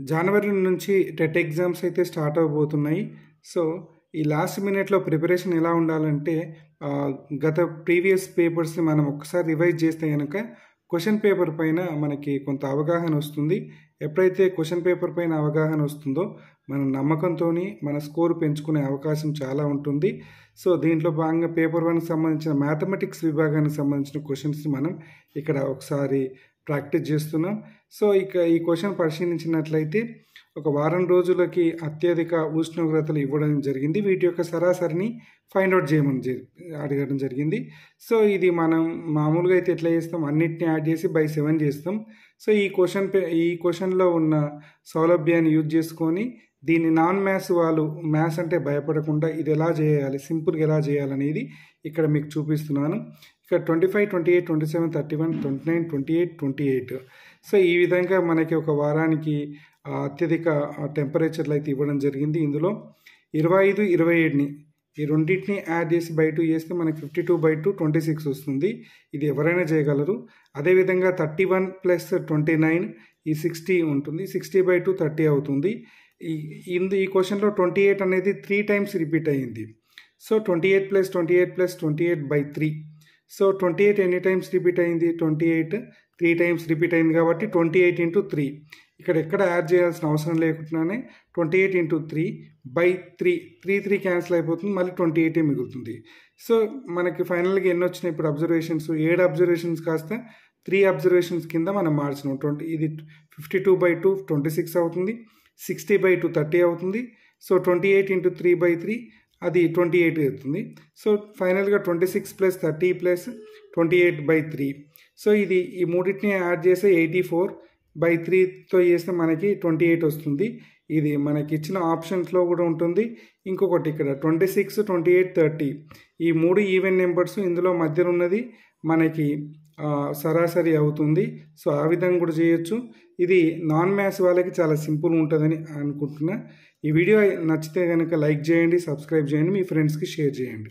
జనవరి నుంచి TET exams అయితే start అవబోతున్నాయి. So, ఈ లాస్ట్ మినిట్‌లో ప్రిపరేషన్ ఎలా ఉండాలంటే గత ప్రీవియస్ పేపర్స్‌ని మనం ఒక్కసారి రివైజ్ చేస్తే గనక క్వెషన్ పేపర్ పైన మనకి కొంత అవగాహన వస్తుంది. ఎప్పుడైతే క్వెషన్ పేపర్ పైన అవగాహన వస్తుందో మన నమ్మకంతోని మన స్కోర్ పెంచుకునే అవకాశం చాలా ఉంటుంది. సో, దీంట్లో భాగంగా పేపర్ 1కి సంబంధించిన మ్యాథమెటిక్స్ విభాగానికి సంబంధించిన క్వెషన్స్‌ని మనం ఇక్కడ ఒకసారి ప్రాక్టీస్ చేస్తున్నాం. సో, ఈ క్వెషన్ పరిశీలించినట్లయితే ఒక వారం రోజులకి అత్యధిక ఉష్ణోగ్రతలు ఇవ్వడం జరిగింది. వీటి యొక్క సరాసరిని ఫైండ్ అవుట్ చేయమని అడగడం జరిగింది. సో, ఇది మనం మామూలుగా అయితే ఎట్లా చేస్తాం, అన్నిటిని యాడ్ చేసి బై 7 చేస్తాం. సో, ఈ క్వెషన్‌లో ఉన్న సౌలభ్యాన్ని యూజ్ చేసుకొని దీన్ని నాన్ మ్యాథ్స్ వాళ్ళు మ్యాథ్స్ అంటే భయపడకుండా ఇది ఎలా చేయాలి, సింపుల్గా ఎలా చేయాలనేది ఇక్కడ మీకు చూపిస్తున్నాను. ఇక్కడ 25, 28, 27, 31, 29, 28, 28. సో, ఈ విధంగా మనకి ఒక వారానికి అత్యధిక టెంపరేచర్లు అయితే ఇవ్వడం జరిగింది. ఇందులో 25, 27ని ఈ రెండింటిని యాడ్ చేసి బై 2 చేస్తే మనకి 52/2 26 వస్తుంది. ఇది ఎవరైనా చేయగలరు. అదేవిధంగా 31 + 29 ఈ 60 ఉంటుంది. 60/2 30 అవుతుంది. ఈ క్వశ్చన్లో 28 అనేది 3 టైమ్స్ రిపీట్ అయ్యింది. సో, 28 + 28 + 28/3. సో, 28 ఎన్ని టైమ్స్ రిపీట్ అయింది? 28 3 టైమ్స్ రిపీట్ అయింది కాబట్టి 28 × 3. ఇక్కడ ఎక్కడ యాడ్ చేయాల్సిన అవసరం లేకుండానే 28 × 3/3 3 క్యాన్సిల్ అయిపోతుంది. మళ్ళీ 28 మిగులుతుంది. సో, మనకి ఫైనల్గా ఎన్ని వచ్చినాయి ఇప్పుడు అబ్జర్వేషన్స్? 7 అబ్జర్వేషన్స్ కాస్త 3 అబ్జర్వేషన్స్ కింద మనం మార్చినాం. ఇది 52/2 26 అవుతుంది. 60/2 30 అవుతుంది. సో, 28 × 3/3 అది 28 అవుతుంది. సో, ఫైనల్గా 26 + 30 + 28/3. సో, ఈ మూడింటిని యాడ్ చేస్తే 84/3తో చేస్తే మనకి 28 వస్తుంది. ఇది మనకి ఇచ్చిన ఆప్షన్స్లో కూడా ఉంటుంది. ఇంకొకటి ఇక్కడ 26, 28, 30 ఈ 3 ఈవెన్ నెంబర్స్, ఇందులో మధ్యలో ఉన్నది మనకి సరాసరి అవుతుంది. సో, ఆ విధంగా కూడా చేయొచ్చు. ఇది నాన్ మ్యాథ్స్ వాళ్ళకి చాలా సింపుల్ ఉంటుందని అనుకుంటున్నా. ఈ వీడియో నచ్చితే కనుక లైక్ చేయండి, సబ్స్క్రైబ్ చేయండి, మీ ఫ్రెండ్స్కి షేర్ చేయండి.